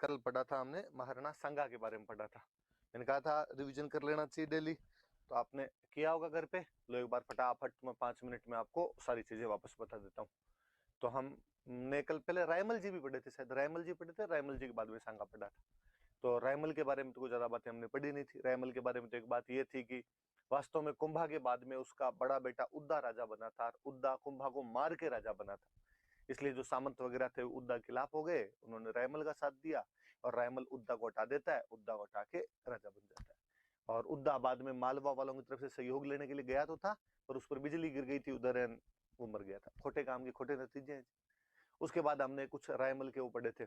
कल पढ़ा था हमने महाराणा सांगा के बारे में पढ़ा था। मैंने कहा था रिवीजन कर लेना चाहिए डेली, तो आपने किया होगा घर पे। लो एक बार फटाफट मैं 5 मिनट में आपको सारी चीजें वापस बता देता हूँ। तो हमने कल पहले रायमल जी भी पढ़े थे, शायद रायमल जी पढ़े थे, रायमल जी के बाद में सांगा पढ़ा था। तो रायमल के बारे में तो कुछ ज्यादा बातें हमने पढ़ी नहीं थी। रायमल के बारे में तो एक बात ये थी कि वास्तव में कुंभा के बाद में उसका बड़ा बेटा उद्दा राजा बना था, और उद्दा कुंभा को मार के राजा बना था। इसलिए जो सामंत वगैरह थे उद्दा के खिलाफ हो गए, उन्होंने रायमल का साथ दिया, और रायमल उद्दा को हटा देता है, उद्दा को हटा के राजा बन जाता है। और उद्दा बाद में मालवा वालों की तरफ से सहयोग लेने के लिए गया तो था, पर उस पर बिजली गिर गई थी उधर, वो मर गया था। खोटे काम के खोटे नतीजे हैं। उसके बाद हमने कुछ रायमल के वो पढ़े थे,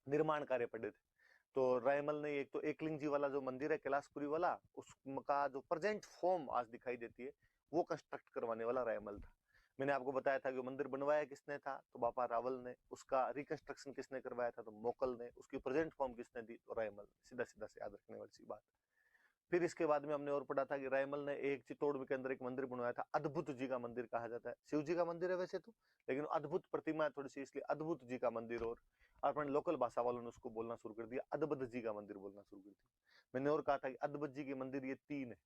निर्माण कार्य पढ़े थे। तो रायमल ने एक तो एकलिंग जी वाला जो मंदिर है कैलाशपुरी वाला, उसका जो प्रेजेंट फॉर्म आज दिखाई देती है, वो कंस्ट्रक्ट करवाने वाला रायमल था। मैंने आपको बताया था कि मंदिर बनवाया किसने था, तो बापा रावल ने। उसका रिकंस्ट्रक्शन किसने करवाया था, तो मोकल ने। उसकी प्रेजेंट फॉर्म किसने दी, तो रायमल। सीधा सीधा से याद रखने वाली सी बात। फिर इसके बाद में हमने और पढ़ा था कि रायमल ने एक चित्तौड़ के अंदर एक मंदिर बनवाया था, अद्भुत जी का मंदिर कहा जाता है। शिव जी का मंदिर है वैसे तो, लेकिन अद्भुत प्रतिमा है थोड़ी सी, इसलिए अद्भुत जी का मंदिर। और अपने लोकल भाषा वालों ने उसको बोलना शुरू कर दिया, अद्भुत जी का मंदिर बोलना शुरू कर दिया। मैंने और कहा था कि अद्भुत जी के मंदिर ये 3 है।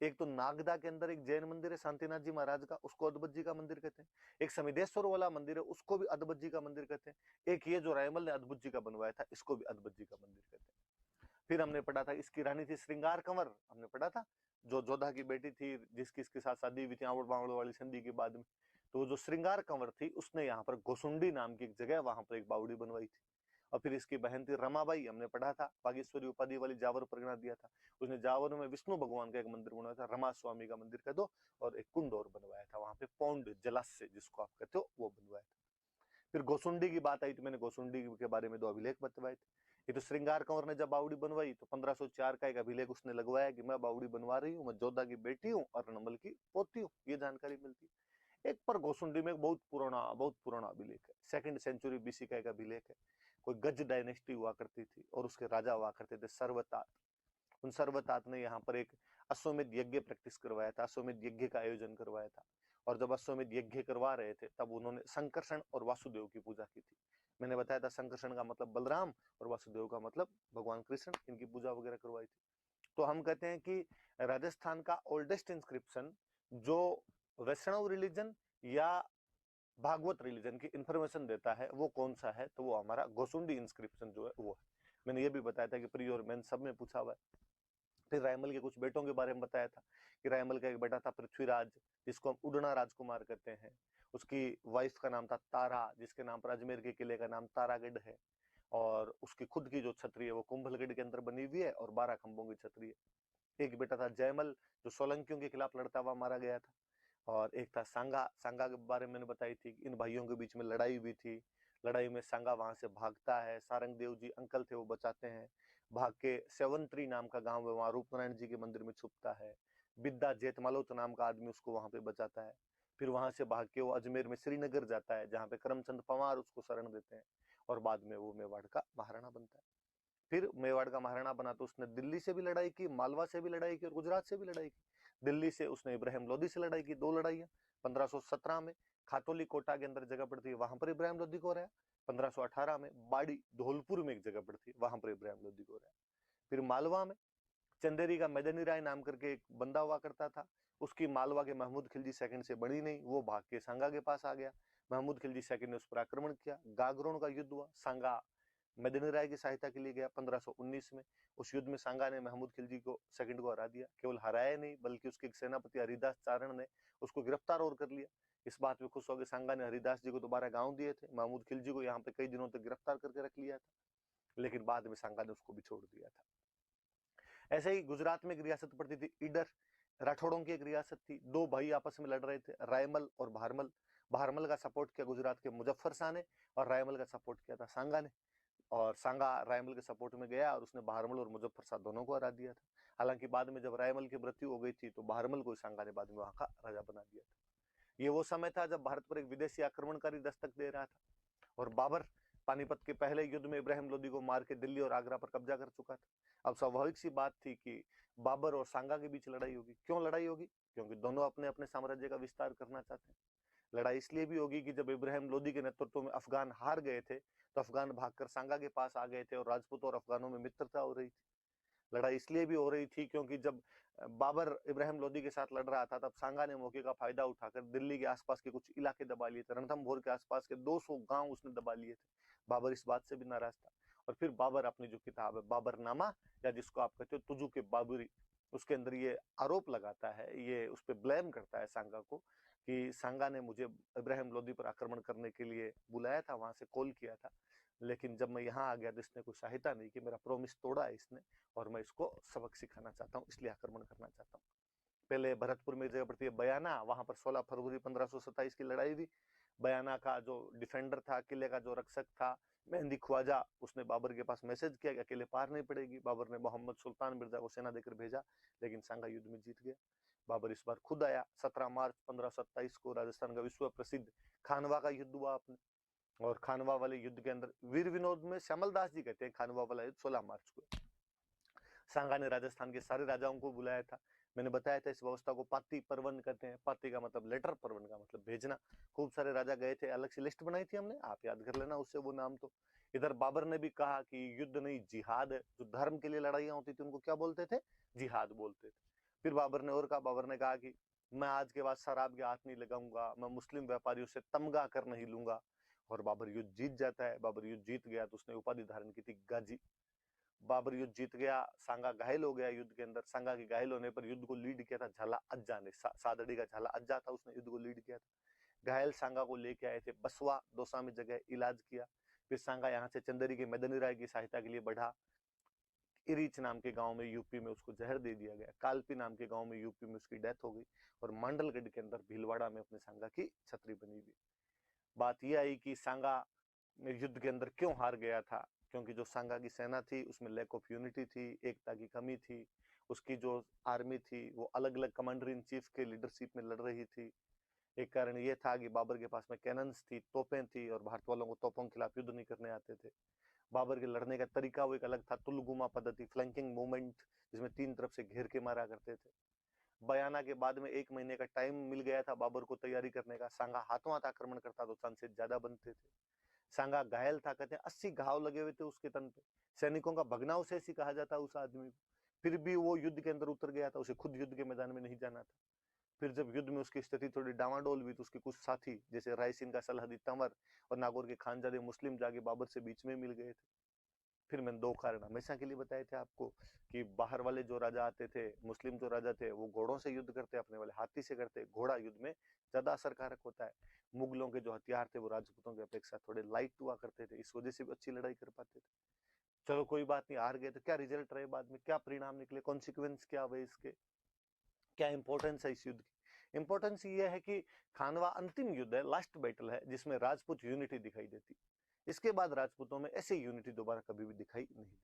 एक तो नागदा के अंदर एक जैन मंदिर है शांतिनाथ जी महाराज का, उसको अद्भुत जी का मंदिर कहते हैं। एक समिदेश्वर वाला मंदिर है, उसको भी अद्भुत जी का मंदिर कहते हैं। एक ये जो रायमल ने अद्भुत जी का बनवाया था, इसको भी अद्भुत जी का मंदिर कहते हैं। फिर हमने पढ़ा था इसकी रानी थी श्रृंगार कंवर, हमने पढ़ा था, जो जोधा की बेटी थी, जिसकी इसके साथ शादी हुई थी आवड़ बावड़ वाली संधि के बाद में। तो जो श्रृंगार कंवर थी, उसने यहाँ पर गोसुंडी नाम की एक जगह, वहां पर एक बावड़ी बनवाई थी। और फिर इसकी बहन थी रमाबाई, हमने पढ़ा था, बागेश्वरी उपाधि वाली जावर परगना दिया था। उसने जावर में विष्णु भगवान का एक मंदिर बनवाया था, रमा स्वामी का मंदिर कह दो, और एक कुंड और बनवाया था वहां पे, पौंड जलाशय जिसको आप कहते हो, वो बनवाया था। फिर गोसुंडी की बात आई तो मैंने गोसुंडी के बारे में 2 अभिलेख बतवाए थे। ये तो श्रृंगार कंवर ने जब बावड़ी बनवाई तो 1504 का एक अभिलेख उसने लगवाया कि मैं बावड़ी बनवा रही हूँ, मैं जोधा की बेटी हूँ और रणमल की पोती हूँ, ये जानकारी मिलती है। एक पर गोसुंडी में एक बहुत पुराना अभिलेख है, 2nd सेंचुरी बीसी का एक अभिलेख है। कोई गज डायनेस्टी हुआ करती थी और उसके राजा हुआ करते थे सर्वतात। उन सर्वतात ने यहाँ पर एक अश्वमेध यज्ञ प्रैक्टिस करवाया था, अश्वमेध यज्ञ का आयोजन करवाया था। और जब अश्वमेध यज्ञ करवा रहे थे तब उन्होंने संकर्षण और वासुदेव की पूजा की थी। मैंने बताया था संकर्षण का मतलब बलराम और वासुदेव का मतलब भगवान कृष्ण, इनकी पूजा वगैरह करवाई थी। तो हम कहते हैं कि राजस्थान का ओल्डेस्ट इंस्क्रिप्शन जो वैष्णव रिलीजन या भागवत रिलीजन की इंफॉर्मेशन देता है वो कौन सा है, तो वो हमारा गोसुंडी इंस्क्रिप्शन जो है वो है। मैंने ये भी बताया था कि प्री और मेन सब में पूछा हुआ है। फिर रायमल के कुछ बेटों के बारे में बताया था कि रायमल का एक बेटा था पृथ्वीराज, जिसको हम उड़ना राजकुमार कहते हैं। उसकी वाइफ का नाम था तारा, जिसके नाम पर अजमेर के किले का नाम तारागढ़ है। और उसकी खुद की जो छतरी है वो कुंभलगढ़ के अंदर बनी हुई है, और 12 खंभों की छतरी है। एक बेटा था जयमल, जो सोलंकियों के खिलाफ लड़ता हुआ मारा गया था। और एक था सांगा, सांगा के बारे में मैंने बताई थी, इन भाइयों के बीच में लड़ाई हुई थी। लड़ाई में सांगा वहां से भागता है, सारंग देव जी अंकल थे वो बचाते हैं। भाग के सेवंत्री नाम का गांव है, वहां रूपनारायण जी के मंदिर में छुपता है। बिद्दा जेठमालोत नाम का आदमी उसको वहां पे बचाता है। फिर वहां से भाग के वो अजमेर में श्रीनगर जाता है, जहाँ पे करमचंद पवार उसको शरण देते हैं, और बाद में वो मेवाड़ का महाराणा बनता है। फिर मेवाड़ का महाराणा बना तो उसने दिल्ली से भी लड़ाई की, मालवा से भी लड़ाई की, और गुजरात से भी लड़ाई की। दिल्ली से उसने इब्राहिम लोदी से लड़ाई की, 2 लड़ाइयां। 1517 में खातोली कोटा के अंदर जगह पड़ती है, वहां पर इब्राहिम लोदी को रहा। 1518 में बाड़ी धौलपुर में एक जगह पड़ती है, वहां पर इब्राहिम लोदी को रहा। फिर मालवा में चंदेरी का मैदानी राय नाम करके एक बंदा हुआ करता था, उसकी मालवा के महमूद खिलजी सेकंड से बनी नहीं, वो भाग के सांगा के पास आ गया। महमूद खिलजी सेकंड ने उस पर आक्रमण किया, गागरोन का युद्ध हुआ, सांगा मैदानी राय की सहायता के लिए गया 1519 में। उस युद्ध में सांगा ने महमूद खिलजी को सेकंड को हरा दिया। केवल हराया नहीं, बल्कि उसके सेनापति हरिदास चारण ने उसको गिरफ्तार और कर लिया। इस बात में खुश होकर सांगा ने हरिदास जी को दोबारा गांव दिए थे, महमूद खिलजी को यहाँ पे कई दिनों तक गिरफ्तार करके रख लिया था, लेकिन बाद में सांगा ने उसको भी छोड़ दिया था। ऐसे ही गुजरात में एक रियासत पड़ती थी ईडर, राठौड़ों की एक रियासत थी। 2 भाई आपस में लड़ रहे थे, रायमल और भारमल। भारमल का सपोर्ट किया गुजरात के मुजफ्फर शाह ने, और रायमल का सपोर्ट किया था सांगा ने। और सांगा रायमल के सपोर्ट में गया और उसने भारमल और मुजफ्फर शाह दोनों को हरा दिया था। हालांकि बाद में जब रायमल की मृत्यु हो गई थी तो भारमल को सांगा ने बाद में वहां का राजा बना दिया था। ये वो समय था जब भारत पर एक विदेशी आक्रमणकारी दस्तक दे रहा था, और बाबर पानीपत के पहले युद्ध में इब्राहिम लोदी को मार के दिल्ली और आगरा पर कब्जा कर चुका था। अब स्वाभाविक सी बात थी कि बाबर और सांगा के बीच लड़ाई होगी। क्यों लड़ाई होगी? क्योंकि दोनों अपने अपने साम्राज्य का विस्तार करना चाहते हैं। लड़ाई इसलिए भी होगी कि जब इब्राहिम लोदी के नेतृत्व में अफगान हार गए थे तो अफगान भागकर सांगा के पास आ गए थे और राजपूत और अफगानों में मित्रता हो रही थी। लड़ाई इसलिए भी हो रही थी क्योंकि जब बाबर इब्राहिम लोदी के साथ लड़ रहा था तब सांगा ने मौके का फायदा उठाकर दिल्ली के आसपास के कुछ इलाके दबा लिए थे। रणथंभौर के आसपास के 200 गांव उसने दबा लिए थे। बाबर इस बात से भी नाराज था और फिर बाबर अपनी जो किताब है बाबरनामा, या जिसको आप कहते हो तुजु के बाबरी, उसके अंदर ये आरोप लगाता है, ये उस पर ब्लेम करता है सांगा को कि सांगा ने मुझे इब्राहिम लोदी पर आक्रमण करने के लिए बुलाया था, वहां से कॉल किया था, लेकिन जब मैं यहाँ आ गया तो इसने कोई सहायता नहीं की, मेरा प्रोमिस तोड़ा है इसने और मैं इसको सबक सिखाना चाहता हूँ, इसलिए आक्रमण करना चाहता हूँ। पहले भरतपुर में जगह पड़ती है बयाना, वहां पर 16 फरवरी 1527 की लड़ाई हुई। बयाना का जो डिफेंडर था, किले का जो रक्षक था मेहंदी ख्वाजा, उसने बाबर के पास मैसेज किया कि अकेले पार नहीं पड़ेगी। बाबर ने मोहम्मद सुल्तान मिर्जा को सेना देकर भेजा, लेकिन सांगा युद्ध में जीत गया। बाबर इस बार खुद आया। 17 मार्च 1527 को राजस्थान का विश्व प्रसिद्ध खानवा का युद्ध हुआ आपने, और खानवा वाले युद्ध के अंदर वीर विनोद में श्यामल दास जी कहते हैं खानवा वाला युद्ध 16 मार्च को। सांगा ने राजस्थान के सारे राजाओं को बुलाया था। मैंने बताया था इस व्यवस्था को पाती परवन कहते हैं। पाती का मतलब लेटर, परवन का मतलब भेजना। खूब सारे राजा गए थे, अलग से लिस्ट बनाई थी हमने, आप याद कर लेना उससे वो नाम। तो इधर बाबर ने भी कहा कि युद्ध नहीं जिहाद है। जो धर्म के लिए लड़ाइयां होती थी उनको क्या बोलते थे? जिहाद बोलते थे। फिर बाबर ने और कहा, बाबर ने कहा कि मैं आज के बाद शराब के हाथ नहीं लगाऊंगा, मैं मुस्लिम व्यापारियों से तमगा कर नहीं लूंगा। और बाबर युद्ध जीत जाता है। बाबर युद्ध जीत गया तो उसने उपाधि धारण की थी गाजी। बाबर युद्ध जीत गया, सांगा घायल हो गया युद्ध के अंदर। सांगा के घायल होने पर युद्ध को लीड किया था झाला अज्जा ने, सादड़ी का झाला अज्जा था, उसने युद्ध को लीड किया था। घायल सांगा को लेके आए थे बसवा दौसा में, जगह इलाज किया। फिर सांगा यहाँ से चंदेरी के मदनी राय की सहायता के लिए बढ़ा। इरीच नाम के गांव में यूपी में उसको जहर दे दिया गया। कालपी नाम के गांव में यूपी में उसकी डेथ हो गई। और मांडलगढ़ के अंदर भीलवाड़ा में अपने सांगा की छतरी बनी हुई। बात यह आई कि सांगा युद्ध के अंदर क्यों हार गया था, क्योंकि जो सांगा की सेना थी उसमें लैक ऑफ यूनिटी थी, एकता की कमी थी। उसकी जो आर्मी थी वो अलग अलग कमांडर इन चीफ के लीडरशिप में लड़ रही थी। एक कारण ये था कि बाबर के पास में कैनन्स थी, तोपें थी, और भारत वालों को तोपों के खिलाफ युद्ध नहीं करने आते थे। बाबर के लड़ने का तरीका वो एक अलग था, तुलगुमा पद्धति, फ्लैंकिंग मूवमेंट, जिसमें 3 तरफ से घेर के मारा करते थे। बयाना के बाद में 1 महीने का टाइम मिल गया था बाबर को तैयारी करने का। सांगा हाथों हाथ आक्रमण करता तो चांसेस ज्यादा बनते थे। सांगा घायल था, कहते हैं 80 घाव लगे हुए थे उसके तन पे। सैनिकों का भगनाव शेष ही कहा जाता उस आदमी को। फिर भी वो युद्ध के अंदर उतर गया था, उसे खुद युद्ध के मैदान में नहीं जाना था। फिर जब युद्ध में उसकी स्थिति थोड़ी डावाडोल हुई तो उसके कुछ साथी जैसे रायसीन का सलहदी तंवर और नागौर के खानजादे मुस्लिम जाके बाबर से बीच में मिल गए थे। फिर मैंने 2 कारण हमेशा के लिए बताए थे आपको कि बाहर वाले जो राजा आते थे, मुस्लिम जो राजा थे, वो घोड़ों से युद्ध करते, अपने वाले हाथी से करते। घोड़ा युद्ध में ज्यादा असरकारक होता है। मुगलों के जो हथियार थे वो राजपूतों की अपेक्षा थोड़े लाइट हुआ करते थे, इस वजह से भी अच्छी लड़ाई कर पाते थे। चलो कोई बात नहीं, हार गए तो क्या रिजल्ट रहे, बाद में क्या परिणाम निकले, कॉन्सिक्वेंस क्या हुए इसके, क्या इंपॉर्टेंस है इस युद्ध की? इंपॉर्टेंस ये है कि खानवा अंतिम युद्ध है, लास्ट बैटल है, जिसमें राजपूत यूनिटी दिखाई देती। इसके बाद राजपूतों में ऐसी यूनिटी दोबारा कभी भी दिखाई नहीं दी।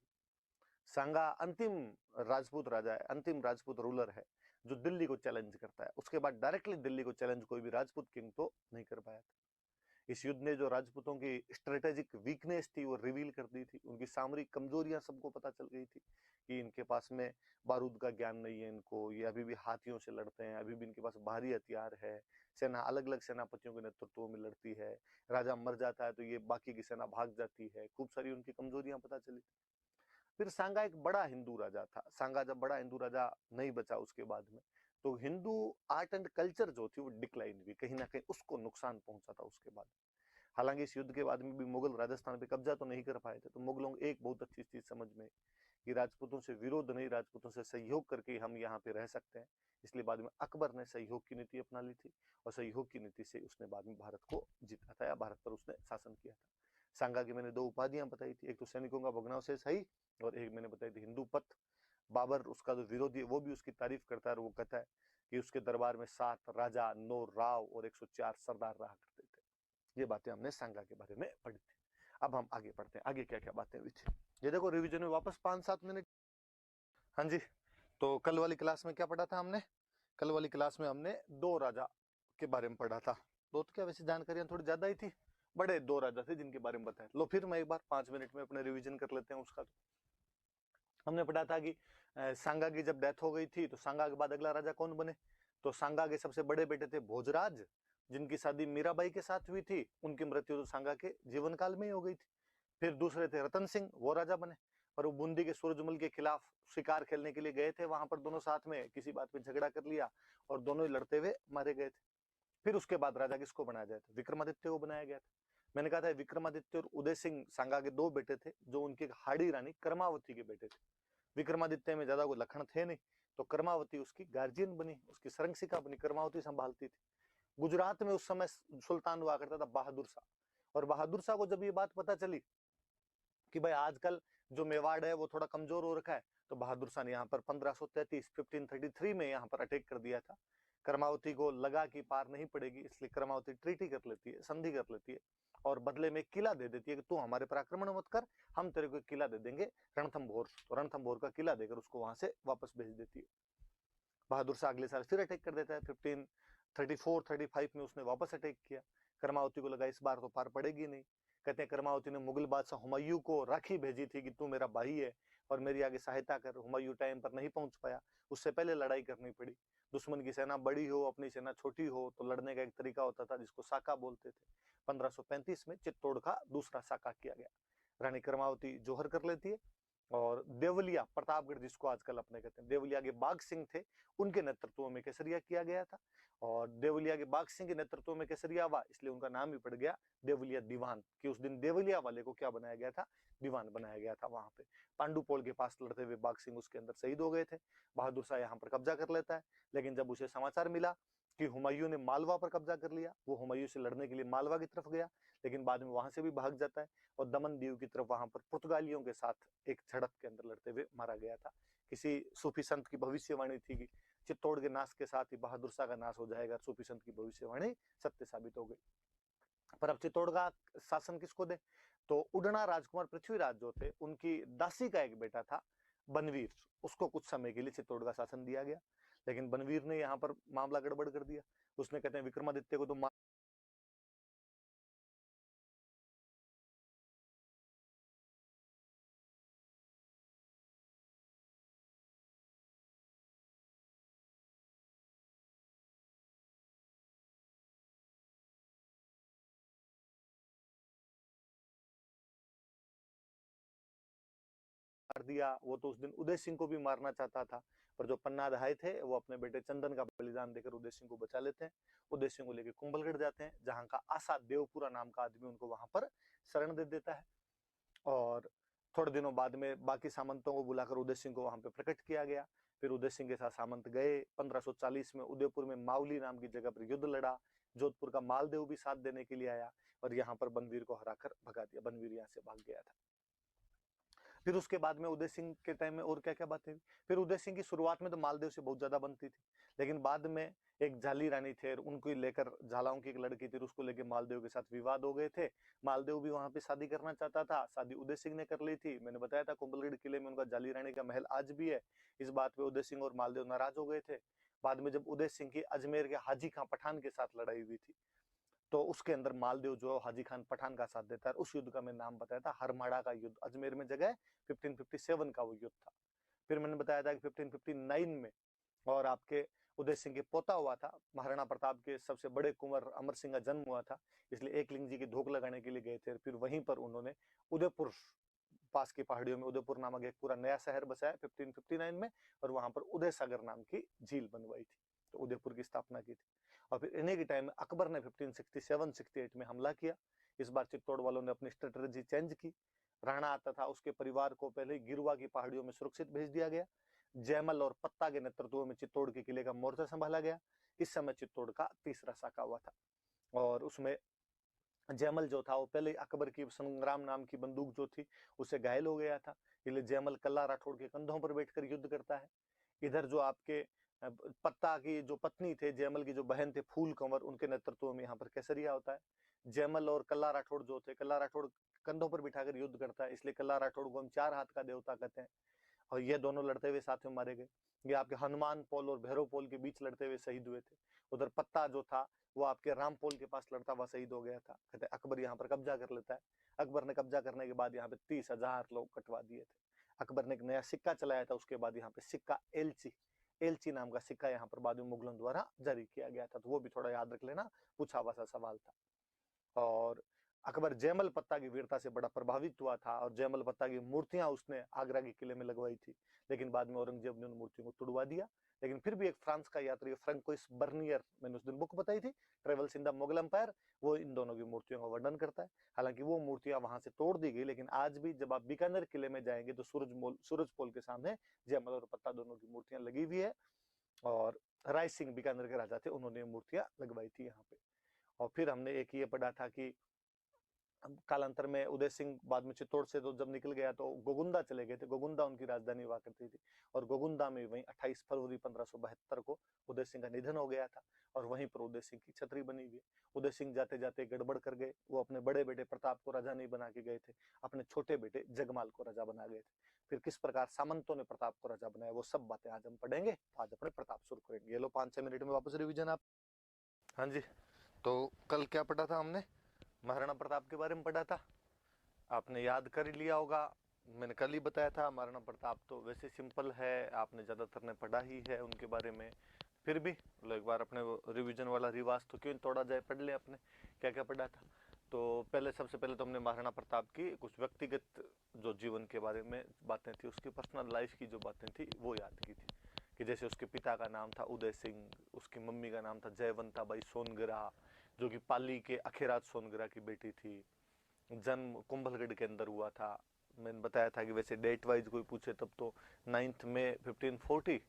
सांगा अंतिम राजपूत राजा है, अंतिम राजपूत रूलर है जो दिल्ली को चैलेंज करता है। उसके बाद डायरेक्टली दिल्ली को चैलेंज कोई भी राजपूत किंग तो नहीं कर पाया था। इस युद्ध ने जो राजपूतों की स्ट्रेटेजिक वीकनेस थी वो रिवील कर दी थी। उनकी सामरिक कमजोरियां सबको पता चल गई थी कि इनके पास में बारूद का ज्ञान नहीं है, इनको ये अभी भी हाथियों से लड़ते हैं, अभी भी इनके पास भारी हथियार है। सेना अलग अलग सेनापतियों के नेतृत्व में लड़ती है। राजा मर जाता है तो ये बाकी की सेना भाग जाती है। खूब सारी उनकी कमजोरियां पता चली। फिर सांगा एक बड़ा हिंदू राजा था। सांगा जब बड़ा हिंदू राजा नहीं बचा उसके बाद में, तो हिंदू आर्ट एंड कल्चर जो थी वो डिक्लाइन हुई, कहीं ना कहीं उसको नुकसान पहुंचा था उसके बाद। हालांकि इस युद्ध के बाद में भी मुगल राजस्थान पे कब्जा तो नहीं कर पाए थे। तो मुगलों को एक बहुत अच्छी चीज समझ में कि राजपूतों से विरोध नहीं, राजपूतों से सहयोग करके हम यहाँ पे रह सकते हैं। इसलिए बाद में अकबर ने सहयोग की नीति अपना ली थी, और सहयोग की नीति से उसने बाद में भारत को जीता था, या भारत पर उसने शासन किया था। सांगा की मैंने 2 उपाधियां बताई थी, एक तो सैनिकों का भगनाव से सही, और एक मैंने बताई थी हिंदू पथ। बाबर उसका जो विरोधी है वो भी उसकी तारीफ करता है, और वो कहता है कि उसके दरबार में 7 राजा, 9 राव और 104 सरदार रहा करते थे। ये बातें हमने सांगा के बारे में पढ़ी थी। अब हम आगे पढ़ते हैं, आगे क्या क्या बातें हुई थी। ये देखो रिवीजन में वापस 5-7 मिनट। हाँ जी, तो कल वाली क्लास में क्या पढ़ा था हमने? कल वाली क्लास में हमने 2 राजा के बारे में पढ़ा था। 2 तो क्या, वैसे जानकारियां थोड़ी ज्यादा ही थी। बड़े 2 राजा थे जिनके बारे में बताया। लो फिर मैं एक बार 5 मिनट में अपने रिवीजन कर लेते हैं उसका। तो हमने पढ़ा था कि सांगा की जब डेथ हो गई थी तो सांगा के बाद अगला राजा कौन बने? तो सांगा के सबसे बड़े बेटे थे भोजराज, जिनकी शादी मीराबाई के साथ हुई थी, उनकी मृत्यु तो सांगा के जीवन काल में ही हो गई थी। फिर दूसरे थे रतन सिंह, वो राजा बने, और वो बूंदी के सूरजमल के खिलाफ शिकार खेलने के लिए गए थे, वहां पर दोनों साथ में किसी बात पे झगड़ा कर लिया और दोनों ही लड़ते हुए मारे गए थे। फिर उसके बाद राजा किसको बनाया जाए था? विक्रमादित्य को बनाया गया था। मैंने कहा था विक्रमादित्य और उदय सिंह सांगा के दो बेटे थे, जो उनकी हाड़ी रानी कर्मावती के बेटे थे। विक्रमादित्य में ज्यादा कोई लक्षण थे नहीं, तो कर्मावती उसकी गार्जियन बनी, उसकी सरंगसिका बनी, कर्मावती संभालती थी। गुजरात में उस समय सुल्तान हुआ करता था बहादुर शाह, और बहादुर शाह को जब ये बात पता चली कि भाई आजकल जो मेवाड़ है वो थोड़ा कमजोर हो रखा है, तो बहादुर शाह ने यहाँ पर 1533 में यहाँ पर अटैक कर दिया था। कर्मावती को लगा कि पार नहीं पड़ेगी, इसलिए कर्मावती ट्रीटी कर लेती है, संधि कर लेती है, और बदले में किला दे देती है कि तू हमारे पर आक्रमण मत कर, हम तेरे को किला दे देंगे रणथंभौर। तो रणथंभौर का किला देकर उसको वहां से वापस भेज देती है। बहादुर शाह अगले साल फिर अटैक कर देता है, 1534-35 में उसने वापस अटैक किया। कर्मावती को लगा इस बार तो पार पड़ेगी नहीं। कहते हैं कर्मावती ने मुगल बादशाह हुमायूं को राखी भेजी थी कि तू मेरा भाई है और मेरी आगे सहायता कर। हुमायूं टाइम पर नहीं पहुंच पाया, उससे पहले लड़ाई करनी पड़ी। दुश्मन की सेना बड़ी हो, अपनी सेना छोटी हो, तो लड़ने का एक तरीका होता था जिसको साका बोलते थे। 1535 में चित्तौड़ का दूसरा साका किया गया। रानी कर्मावती जोहर कर लेती है, और देवलिया प्रतापगढ़, जिसको आजकल अपने कहते हैं, देवलिया के बाघ सिंह थे, उनके नेतृत्व में केसरिया किया गया था। और देवलिया के बाघ सिंह के नेतृत्व में केसरिया हुआ, इसलिए उनका नाम भी पड़ गया देवलिया दीवान, कि उस दिन देवलिया वाले को क्या बनाया गया था? दीवान बनाया गया था। वहां पे पांडुपोल के पास लड़ते हुए बाघ सिंह उसके अंदर शहीद हो गए थे। बहादुर शाह यहाँ पर कब्जा कर लेता है, लेकिन जब उसे समाचार मिला कि हुमायूं ने मालवा पर कब्जा कर लिया, वो हुमायूं से लड़ने के लिए मालवा की तरफ गया, लेकिन बाद में वहां से भी भाग जाता है और दमन दीव की तरफ वहां पर पुर्तगालियों के साथ एक झड़प के अंदर लड़ते हुए मारा गया था। किसी सूफी संत की भविष्यवाणी थी कि चित्तौड़ के नाश के साथ ही बहादुर शाह का नाश हो जाएगा। सूफी संत की भविष्यवाणी सत्य साबित हो गई। पर अब चित्तौड़ का शासन किसको दे? तो उडना राजकुमार पृथ्वीराज जो थे, उनकी दासी का एक बेटा था बनवीर, उसको कुछ समय के लिए चित्तौड़ का शासन दिया गया। लेकिन बनवीर ने यहाँ पर मामला गड़बड़ कर दिया। उसने, कहते हैं, विक्रमादित्य को तो मार दिया। वो तो उस दिन उदय सिंह को भी मारना चाहता था, पर जो पन्नाधाय थे वो अपने बेटे चंदन का बलिदान देकर उदय सिंह को बचा लेते हैं। उदय सिंह को लेकर कुंभलगढ़ जाते हैं, जहां का आशा देवपुरा नाम का आदमी उनको वहां पर शरण दे देता है। और थोड़े दिनों बाद में बाकी सामंतों को बुलाकर उदय सिंह को वहां पे प्रकट किया गया। फिर उदय सिंह के साथ सामंत गए। 1540 में उदयपुर में मावली नाम की जगह पर युद्ध लड़ा। जोधपुर का मालदेव भी साथ देने के लिए आया, और यहाँ पर बनवीर को हराकर भगा दिया। बनवीर यहाँ से भाग गया था। फिर उसके बाद में उदय सिंह के टाइम में और क्या क्या बातें हुई? फिर उदय सिंह की शुरुआत में तो मालदेव से बहुत ज्यादा बनती थी, लेकिन बाद में एक झाली रानी थे, उनको लेकर, झालाओं की एक लड़की थी, उसको लेकर मालदेव के साथ विवाद हो गए थे। मालदेव भी वहां पे शादी करना चाहता था, शादी उदय सिंह ने कर ली थी। मैंने बताया था कुंभलगढ़ किले में उनका झाली रानी का महल आज भी है। इस बात पे उदय सिंह और मालदेव नाराज हो गए थे। बाद में जब उदय सिंह की अजमेर के हाजी खां पठान के साथ लड़ाई हुई थी, तो उसके अंदर मालदेव जो हाजी खान पठान का साथ देता है। उस युद्ध का मैंने नाम बताया था हरमाड़ा का युद्ध, अजमेर में जगह 1557 का वो युद्ध था। फिर मैंने बताया था कि 1559 में और आपके उदय सिंह के पोता हुआ था, महाराणा प्रताप के सबसे बड़े कुंवर अमर सिंह का जन्म हुआ था, इसलिए एकलिंग जी की धोख लगाने के लिए गए थे। फिर वहीं पर उन्होंने उदयपुर पास की पहाड़ियों में उदयपुर नामक एक पूरा नया शहर बसाया 1559 में, और वहां पर उदय सागर नाम की झील बनवाई थी, तो उदयपुर की स्थापना की थी। और फिर इन्हीं के टाइम में अकबर ने 1567-68 में हमला किया। इस बार चित्तौड़ वालों ने अपनी स्ट्रेटेजी चेंज की। राणा आता था, उसके परिवार को पहले गिरुआ की पहाड़ियों में सुरक्षित भेज दिया गया। जयमल और पत्ता के नेतृत्व में चित्तौड़ के किले का मोर्चा संभाला गया। इस समय चित्तौड़ का तीसरा साका हुआ था, और उसमें जयमल जो था वो पहले अकबर की संग्राम नाम की बंदूक जो थी उससे घायल हो गया था, इसलिए जयमल कल्ला राठौड़ के कंधों पर बैठकर युद्ध करता है। इधर जो आपके पत्ता की जो पत्नी थे, जयमल की जो बहन थे फूल कंवर, उनके नेतृत्व में यहाँ पर केसरिया होता है। जयमल और कल्ला राठौड़ जो थे, कल्ला राठौड़ कंधों पर बिठाकर युद्ध करता है, इसलिए कल्ला राठौड़ को हम चार हाथ का देवता कहते हैं। और ये दोनों लड़ते हुए साथ में मारे गए। ये आपके हनुमान पोल और भैरव पोल के बीच लड़ते हुए शहीद हुए थे। उधर पत्ता जो था वो आपके राम पोल के पास लड़ता हुआ शहीद हो गया था। कहते अकबर यहाँ पर कब्जा कर लेता है। अकबर ने कब्जा करने के बाद यहाँ पे 30,000 लोग कटवा दिए थे। अकबर ने एक नया सिक्का चलाया था, उसके बाद यहाँ पे सिक्का एलची एलची नाम का सिक्का यहाँ पर बाद में मुगलों द्वारा जारी किया गया था, तो वो भी थोड़ा याद रख लेना, पूछा हुआ सा सवाल था। और अकबर जयमल पत्ता की वीरता से बड़ा प्रभावित हुआ था और जयमल पत्ता की मूर्तियां उसने आगरा के किले में लगवाई थी, लेकिन बाद में औरंगजेब ने उन मूर्तियों को तुड़वा दिया। लेकिन फिर भी एक फ्रांस का यात्री फ्रैंकोइस बर्नियर, मैंने उस दिन बुक बताई थी travels in the Mughal empire, वो इन दोनों की मूर्तियों का वर्णन करता है। हालांकि वो मूर्तियां वहां से तोड़ दी गई, लेकिन आज भी जब आप बीकानेर किले में जाएंगे तो सूरज पोल के सामने जयमल और पत्ता दोनों की मूर्तियां लगी हुई है। और राय सिंह बीकानेर के राजा थे, उन्होंने मूर्तियां लगवाई थी यहाँ पे। और फिर हमने एक ये पढ़ा था कि कालांतर में उदय सिंह बाद में चित्तौड़ से तो जब निकल गया तो गोगुंदा चले गए थे, गोगुंदा उनकी राजधानी हुआ करती थी, और गोगुंदा में वहीं 28 फरवरी 1572 को उदय सिंह का निधन हो गया था, और वहीं पर उदय सिंह की छतरी बनी हुई है। उदय सिंह जाते जाते गड़बड़ कर गए, वो अपने बड़े बेटे प्रताप को राजा नहीं बना के गए थे, अपने छोटे बेटे जगमाल को राजा बना गए थे। फिर किस प्रकार सामंतों ने प्रताप को राजा बनाया, वो सब बातें आज हम पढ़ेंगे। तो आज अपने प्रताप शुरू करेंगे। ये लो 5-6 मिनट में वापस रिविजन आप। हाँ जी, तो कल क्या पढ़ा था हमने, महाराणा प्रताप के बारे में पढ़ा था, आपने याद कर ही लिया होगा। मैंने कल ही बताया था महाराणा प्रताप तो वैसे सिंपल है, आपने ज़्यादातर ने पढ़ा ही है उनके बारे में। फिर भी एक बार अपने रिवीजन वाला रिवाज तो क्यों तोड़ा जाए, पढ़ ले अपने क्या क्या पढ़ा था। तो पहले सबसे पहले तो हमने महाराणा प्रताप की कुछ व्यक्तिगत जो जीवन के बारे में बातें थी, उसकी पर्सनल लाइफ की जो बातें थी वो याद की थी। कि जैसे उसके पिता का नाम था उदय सिंह, उसकी मम्मी का नाम था जयवंता बाई सोनगरा, जो कि पाली के अखेराज सोनगरा की बेटी थी। जन्म कुंभलगढ़ के अंदर हुआ था। मैंने बताया था कि वैसे डेट वाइज कोई पूछे तब तो 9 मई 1540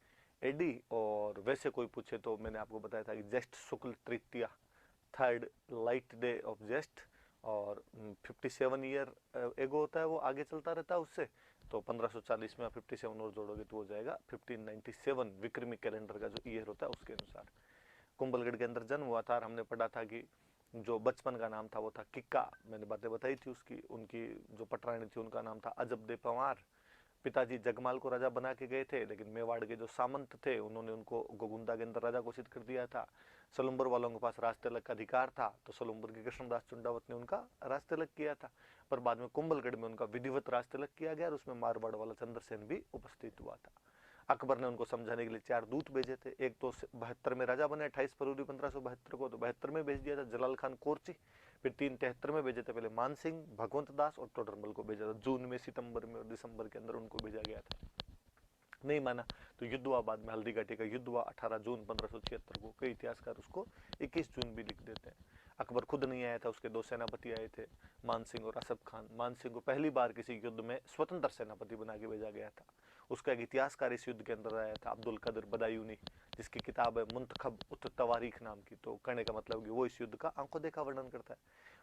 एडी, और वैसे कोई पूछे तो मैंने आपको बताया था कि ज्येष्ठ शुक्ल तृतीया, थर्ड लाइट डे ऑफ ज्येष्ठ, और 57 ईयर एगो होता है वो आगे चलता रहता है उससे, तो 1540 में आप 57 और जोड़ोगे तो हो जाएगा 1597 विक्रमी कैलेंडर का जो ईयर होता है उसके अनुसार। कुंभलगढ़ के अंदर जन्म हुआ था। और हमने पढ़ा था कि जो बचपन का नाम था वो था किक्का, मैंने बातें बताई थी उसकी। उनकी जो पटरानी थी उनका नाम था अजब दे पंवार। पिताजी जगमाल को राजा बना के गए थे, लेकिन मेवाड़ के जो सामंत थे उन्होंने उनको गोगुंदा के अंदर राजा घोषित कर दिया था। सलुम्बर वालों के पास राजतिलक का अधिकार था, तो सलुम्बर के कृष्णदास चुंडावत ने उनका राजतिलक किया था। पर बाद में कुंभलगढ़ में उनका विधिवत राजतिलक किया गया और उसमें मारवाड़ वाला चंद्रसेन भी उपस्थित हुआ था। अकबर ने उनको समझाने के लिए 4 दूत भेजे थे। एक तो 72 में राजा बने 28 फरवरी 1572 को, तो 72 में भेज दिया था जलाल खान कोरची। फिर 373 में भेजे थे पहले मान सिंह, भगवंत दास और टोडरमल को भेजा था। जून में, सितंबर में और दिसंबर के अंदर उनको भेजा गया था। नहीं माना तो युद्ध हुआ, बाद में हल्दी घाटी का युद्ध हुआ 18 जून 1576 को। कई इतिहासकार उसको 21 जून भी लिख देते हैं। अकबर खुद नहीं आया था, उसके 2 सेनापति आए थे, मान सिंह और असफ खान। मान सिंह को पहली बार किसी युद्ध में स्वतंत्र सेनापति बना के भेजा गया था। उसका एक इतिहासकार इस युद्ध के अंदर आया था, अब्दुल कदर बदायूनी, जिसकी किताब है मुंतखब उत तवारीख नाम की। तो कहने का मतलब कि वो इस युद्ध का आंखों देखा वर्णन करता है।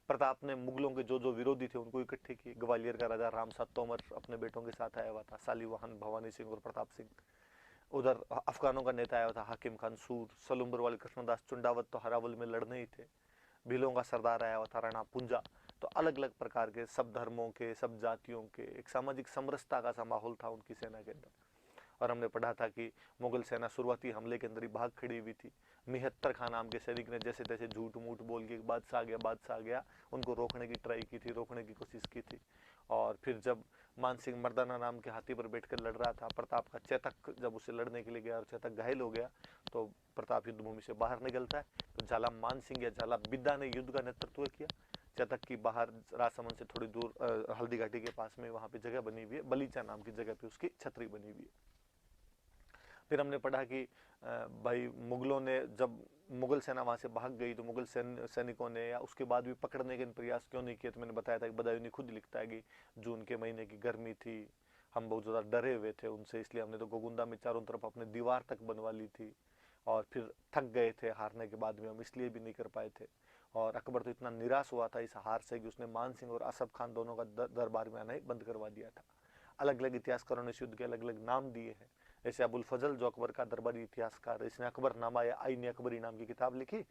प्रताप ने मुगलों के जो जो विरोधी थे उनको इकट्ठे किए। ग्वालियर का राजा रामसात तोमर अपने बेटों के साथ आया हुआ था, सालीवाहन भवानी सिंह और प्रताप सिंह। उधर अफगानों का नेता आया था हाकिम खान सूर। सलुम्बर वाले कृष्णदास चुंडावत तो हरावल में लड़ने ही थे। भीलों का सरदार आया हुआ था राणा पुंजा। तो अलग अलग प्रकार के सब धर्मों के, सब जातियों के, एक सामाजिक समरसता का सा माहौल था उनकी सेना के अंदर। और हमने पढ़ा था कि मुगल सेना शुरुआती हमले के अंदर ही भाग खड़ी हुई थी। 79 खान नाम के सैनिक ने जैसे तैसे झूठ मूठ बोल के बादशाह आ गया, उनको रोकने की ट्राई की थी, रोकने की कोशिश की थी। और फिर जब मान सिंह मर्दाना नाम के हाथी पर बैठकर लड़ रहा था, प्रताप का चेतक जब उसे लड़ने के लिए गया और चेतक घायल हो गया, तो प्रताप युद्ध भूमि से बाहर निकलता है। तो झाला मान सिंह या झाला बिद्दा ने युद्ध का नेतृत्व किया। चेतक की बाहर राजसमंद से थोड़ी दूर हल्दी घाटी के पास में वहां पे जगह बनी हुई है, बलीचा नाम की जगह पे उसकी छतरी बनी हुई है। फिर हमने पढ़ा कि भाई मुगलों ने जब मुगल सेना वहां से भाग गई तो मुगल सैनिकों ने या उसके बाद भी पकड़ने के प्रयास क्यों नहीं किए। तो मैंने बताया था कि बदायूनी खुद लिखता है कि जून के महीने की गर्मी थी, हम बहुत ज़्यादा डरे हुए थे उनसे, इसलिए हमने तो गोगुंदा में चारों तरफ अपने दीवार तक बनवा ली थी। और फिर थक गए थे हारने के बाद में, हम इसलिए भी नहीं कर पाए थे। और अकबर तो इतना निराश हुआ था इस हार से कि उसने मान सिंह और असफ खान दोनों का दरबार में आना ही बंद करवा दिया था। अलग अलग इतिहासकारों ने इस युद्ध के अलग अलग नाम दिए हैं। जैसे अबुल फजल जो अकबर का दरबारी इतिहासकार है, इसने अकबरनामा या आईन अकबरी नाम की किताब लिखी।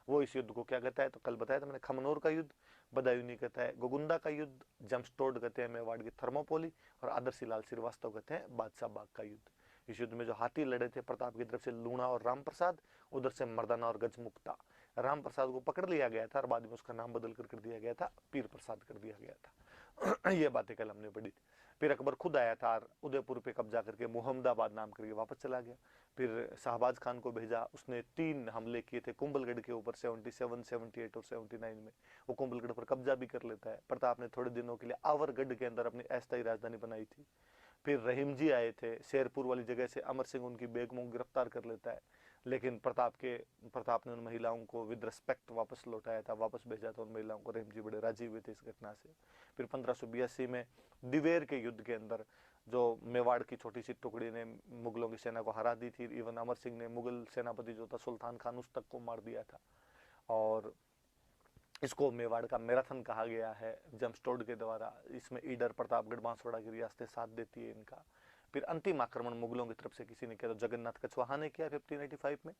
वो इस युद्ध को क्या कहता है, तो कल बताया था मैंने, खमनोर का युद्ध। बदायूनी कहता है गोगुंदा का युद्ध, जमस्टोड कहते हैं मेवाड़ की थर्मोपोली, और आदर्शी लाल श्रीवास्तव कहते हैं बादशाह बाग का युद्ध। इस युद्ध में जो हाथी लड़े थे प्रताप की तरफ से लूणा और राम प्रसाद, उधर से मर्दाना और गजमुक्ता। राम प्रसाद को पकड़ लिया गया था और बाद में उसका नाम बदल कर दिया गया था, पीर प्रसाद कर दिया गया था। ये बातें कल हमने पढ़ी थी। फिर अकबर खुद आया था और उदयपुर पे कब्जा करके मोहम्मदाबाद नाम करके वापस चला गया। फिर शाहबाज खान को भेजा, उसने 3 हमले किए थे कुंभलगढ़ के ऊपर 77, 78 और 79 में। वो कुंभलगढ़ पर कब्जा भी कर लेता है। प्रताप ने थोड़े दिनों के लिए आवरगढ़ के अंदर अपनी अस्थायी राजधानी बनाई थी। फिर रहीम जी आए थे शेरपुर वाली जगह से, अमर सिंह उनकी बेगमों को गिरफ्तार कर लेता है, लेकिन प्रताप ने उन महिलाओं को विद रिस्पेक्ट वापस लौटाया था, वापस भेजा था उन महिलाओं को। रहीम जी बड़े राजी हुए थे इस घटना से। फिर 1582 में दिवेर के युद्ध के अंदर जो मेवाड़ की छोटी सी टुकड़ी ने मुगलों की सेना को हरा दी थी, इवन अमर सिंह ने मुगल सेनापति जो था सुल्तान खान उस तक को मार दिया था। और इसको मेवाड़ का मैराथन कहा गया है जमस्टोड के द्वारा। इसमें ईडर, प्रतापगढ़, बांसवाड़ा की रियासतें साथ देती है इनका। फिर अंतिम आक्रमण मुगलों की तरफ से किसी ने किया तो जगन्नाथ कछवाहा ने किया 1585 में।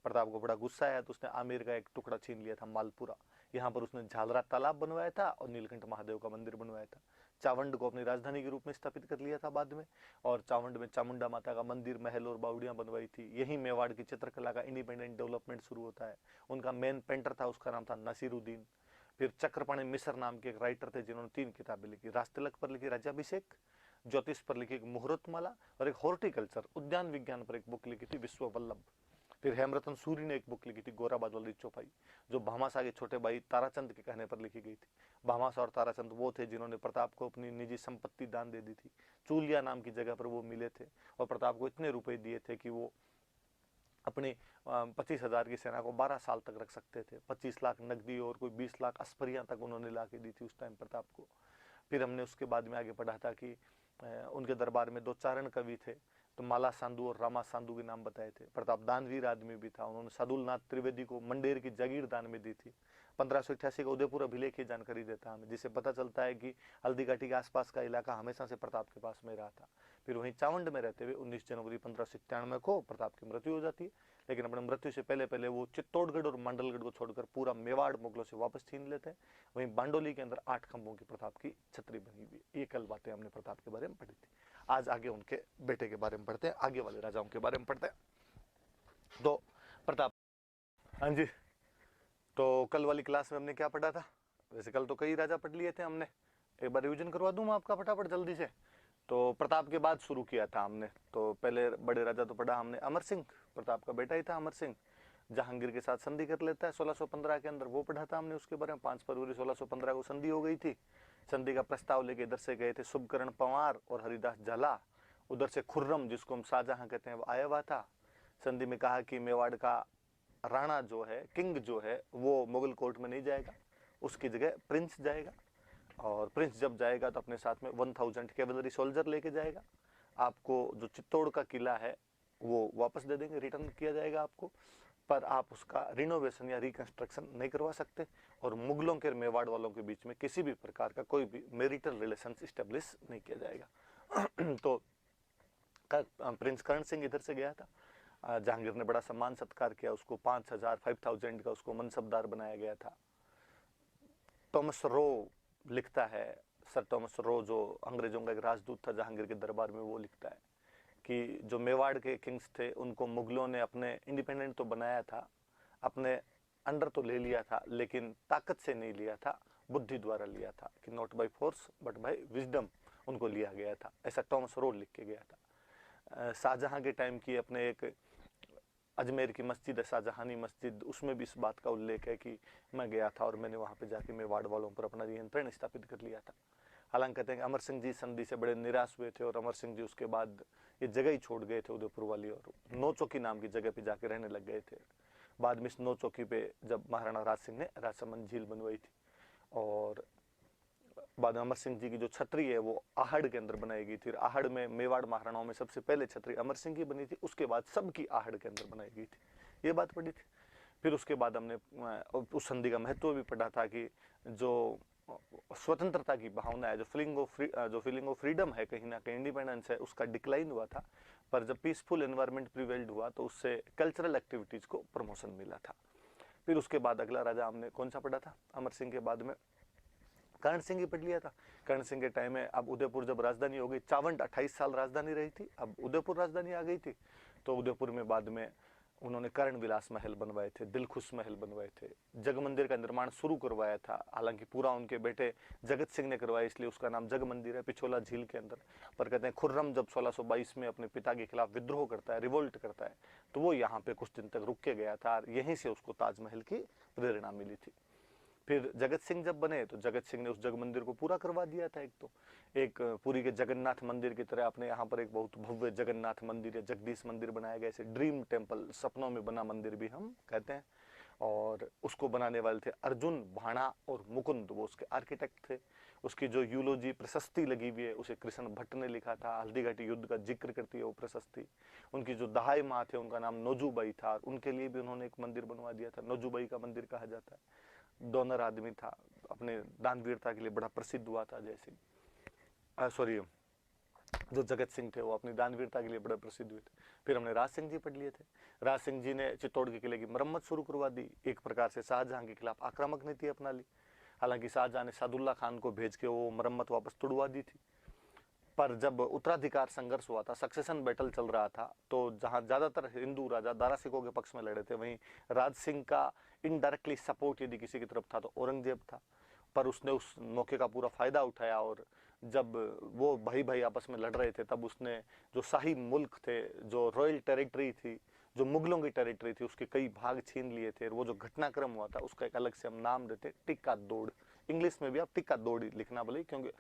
प्रताप को बड़ा गुस्सा आया तो उसने आमेर का एक टुकड़ा छीन लिया था, मालपुरा। यहाँ पर उसने झालरा तालाब बनवाया था और नीलकंठ महादेव का मंदिर बनवाया था। चावंड को अपनी राजधानी के रूप में स्थापित कर लिया था बाद में, और चावंड में चामुंडा माता का मंदिर, महल और बावड़ियां बनवाई थी। यही मेवाड़ की चित्रकला का इंडिपेंडेंट डेवलपमेंट शुरू होता है। उनका मेन पेंटर था, उसका नाम था नसीरुद्दीन। फिर चक्रपाणि मिश्र नाम के एक राइटर थे जिन्होंने 3 किताबें लिखी। राजतिलक पर लिखी राज्याभिषेक, ज्योतिष पर लिखी एक मुहूर्तमाला, और एक हॉर्टिकल्चर उद्यान विज्ञान पर एक बुक लिखी थी विश्व वल्लभ। फिर हेमरतन सूरी ने एक बुक लिखी थी गोराबाद वाली चौपाई, जो भामाशाह के छोटे भाई ताराचंद के कहने पर लिखी गई थी। भामाशाह और ताराचंद वो थे जिन्होंने प्रताप को अपनी निजी संपत्ति दान दे दी थी। चूलिया नाम की जगह पर वो मिले थे और प्रताप को इतने रुपए दिए थे कि वो अपने 25,000 की सेना को 12 साल तक रख सकते थे। 25 लाख नकदी और कोई 20 लाख अस्परियां तक उन्होंने ला के दी थी उस टाइम प्रताप को। फिर हमने उसके बाद में आगे पढ़ा था कि उनके दरबार में 2 चारण कवि थे, तो माला सांधु और रामा सांधु के नाम बताए थे। प्रताप दानवीर आदमी भी था, उन्होंने सादुलनाथ त्रिवेदी को मंडेर की जागीर दान में दी थी। 1588 का उदयपुर अभिलेख की जानकारी देता है हमें, जिससे पता चलता है कि हल्दी घाटी के आसपास का इलाका हमेशा से प्रताप के पास में रहा था। फिर वहीं चावंड में रहते हुए 19 जनवरी 1597 को प्रताप की मृत्यु हो जाती है, लेकिन अपने मृत्यु से पहले पहले वो चित्तौड़गढ़ और मंडलगढ़ को छोड़कर पूरा मेवाड़ मुगलों से वापस छीन लेते हैं। वहीं बांडोली के अंदर 8 खंभों की प्रताप की छतरी बनी हुई। ये कल बातें हमने प्रताप के बारे में पढ़ी थी। आज आगे उनके बेटे के बारे में पढ़ते हैं, आगे वाले राजाओं के बारे में पढ़ते हैं। तो प्रताप, हाँ जी, तो कल वाली क्लास में हमने क्या पढ़ा था? वैसे कल तो कई राजा पढ़ लिए थे हमने, एक बार रिवीजन करवा दूं मैं आपका फटाफट जल्दी से। तो प्रताप के बाद शुरू किया था हमने, तो पहले बड़े राजा तो पढ़ा हमने अमर सिंह, प्रताप का बेटा ही था अमर सिंह। जहांगीर के साथ संधि कर लेता है 1615 के अंदर, वो पढ़ा था हमने उसके बारे में। 5 फरवरी 1615 को संधि हो गई थी। संधि का प्रस्ताव लेके इधर से गए थे शुभकर्ण पंवार और हरिदास झाला, उधर से खुर्रम जिसको हम शाहजहां कहते हैं वो आया हुआ था। संधि में कहा कि मेवाड़ का राणा जो है, किंग जो है, वो मुगल कोर्ट में नहीं जाएगा, उसकी जगह प्रिंस जाएगा। और प्रिंस जब जाएगा तो अपने साथ में 1000 कैवलरी सोल्जर लेके जाएगा। आपको जो चित्तौड़ का किला है वो वापस दे देंगे, रिटर्न किया जाएगा आपको, पर आप उसका रिनोवेशन या रिकंस्ट्रक्शन नहीं करवा सकते। और मुगलों के मेवाड़ वालों के बीच में किसी भी प्रकार का कोई भी मैरिटल रिलेशन स्टेब्लिश नहीं किया जाएगा। तो प्रिंस करण सिंह इधर से गया था। जहांगीर ने बड़ा सम्मान सत्कार किया उसको, 5000 का उसको मनसबदार बनाया गया था। थॉमस रो लिखता है, सर थॉमस रो जो अंग्रेजों का एक राजदूत था जहांगीर के दरबार में, वो लिखता है कि जो मेवाड़ के किंग्स थे उनको मुगलों ने अपने इंडिपेंडेंट तो बनाया था, अपने अंडर तो ले लिया था, लेकिन ताकत से नहीं लिया था, बुद्धि द्वारा लिया था, कि not by force but by wisdom उनको लिया गया था। ऐसा थॉमस रो लिख के गया था। शाहजहां के टाइम की अपने एक अजमेर की मस्जिद है शाहजहानी मस्जिद, उसमें भी इस बात का उल्लेख है कि मैं गया था और मैंने वहाँ पे जाके मेवाड़ वालों पर अपना नियंत्रण स्थापित कर लिया था। हालांकि कहते हैं कि अमर सिंह जी संधि से बड़े निराश हुए थे और अमर सिंह जी उसके बाद ये जगह ही छोड़ गए थे उदयपुर वाली, और नौचौकी नाम की जगह पे जाके रहने लग गए थे। बाद में इस नौचौकी पे जब महाराणा राज सिंह ने राजसमंद झील बनवाई थी, और बाद में अमर सिंह जी की जो छतरी है वो आहड़ के अंदर बनाई गई थी। आहड़ में मेवाड़ महाराणाओं में सबसे पहले छतरी अमर सिंह की बनी थी, उसके बाद सबकी आहड़ के अंदर बनाई गई थी। ये बात पढ़ी थी। फिर उसके बाद हमने उस संधि का महत्व भी पढ़ा था कि जो स्वतंत्रता की भावना है, जो फीलिंग ऑफ फ्रीडम है, कहीं ना कहीं इंडिपेंडेंस है, उसका डिक्लाइन हुआ था। पर जब पीसफुल एनवायरनमेंट प्रिवेल्ड हुआ तो उससे कल्चरल एक्टिविटीज को प्रमोशन मिला था। फिर उसके बाद अगला राजा हमने कौन सा पढ़ा था? अमर सिंह के बाद में कर्ण सिंह ही पढ़ लिया था। कर्ण सिंह के टाइम में अब उदयपुर जब राजधानी हो गई, चावंड 28 साल राजधानी रही थी, अब उदयपुर राजधानी आ गई थी। तो उदयपुर में बाद में उन्होंने कर्ण विलास महल बनवाए थे, दिलखुश महल बनवाए थे, जग मंदिर का निर्माण शुरू करवाया था। हालांकि पूरा उनके बेटे जगत सिंह ने करवाया, इसलिए उसका नाम जग मंदिर है, पिछोला झील के अंदर। पर कहते हैं खुर्रम जब 1622 में अपने पिता के खिलाफ विद्रोह करता है, रिवोल्ट करता है, तो वो यहाँ पे कुछ दिन तक रुक के गया था, और यहीं से उसको ताजमहल की प्रेरणा मिली थी। फिर जगत सिंह जब बने तो जगत सिंह ने उस जग मंदिर को पूरा करवा दिया था। एक पुरी के जगन्नाथ मंदिर की तरह अपने यहाँ पर एक बहुत भव्य जगन्नाथ मंदिर या जगदीश मंदिर बनाया गया, इसे ड्रीम टेम्पल, सपनों में बना मंदिर भी हम कहते हैं। और उसको बनाने वाले थे अर्जुन, भाणा और मुकुंद, वो उसके आर्किटेक्ट थे। उसकी जो यूलोजी प्रशस्ति लगी हुई है उसे कृष्ण भट्ट ने लिखा था, हल्दीघाटी युद्ध का जिक्र करती है वो प्रशस्ति। उनकी जो दहाई माँ थे उनका नाम नोजूबाई था, उनके लिए भी उन्होंने एक मंदिर बनवा दिया था, नोजूबाई का मंदिर कहा जाता है। डोनर आदमी था, अपने दानवीरता के लिए बड़ा प्रसिद्ध हुआ था। जैसे सॉरी, जो जगत सिंह थे वो अपनी दानवीरता के लिए बड़े प्रसिद्ध हुए थे। फिर हमने राज सिंह जी पढ़ लिए थे। राज सिंह जी ने चित्तौड़ के किले की मरम्मत शुरू करवा दी, एक प्रकार से शाहजहां के खिलाफ आक्रामक नीति अपना ली। हालांकि शाहजहां ने सादुल्ला खान को भेज के वो मरम्मत वापस तुड़वा दी थी। पर जब उत्तराधिकार संघर्ष हुआ था, सक्सेशन बैटल चल रहा था, तो जहां ज्यादातर हिंदू राजा दारा सिखों के पक्ष में लड़े थे, वहीं राज सिंह का इनडायरेक्टली सपोर्ट यदि किसी की तरफ था तो औरंगजेब था। पर उसने उस मौके का पूरा फायदा उठाया, और जब वो भाई भाई आपस में लड़ रहे थे तब उसने जो शाही मुल्क थे, जो रॉयल टेरिटरी थी, जो मुगलों की टेरिटरी थी, उसके कई भाग छीन लिए थे। वो जो घटनाक्रम हुआ था उसका एक अलग से हम नाम देते, टिक्का दौड़। इंग्लिश में भी आप टिक्का दौड़ लिखना बोले, क्योंकि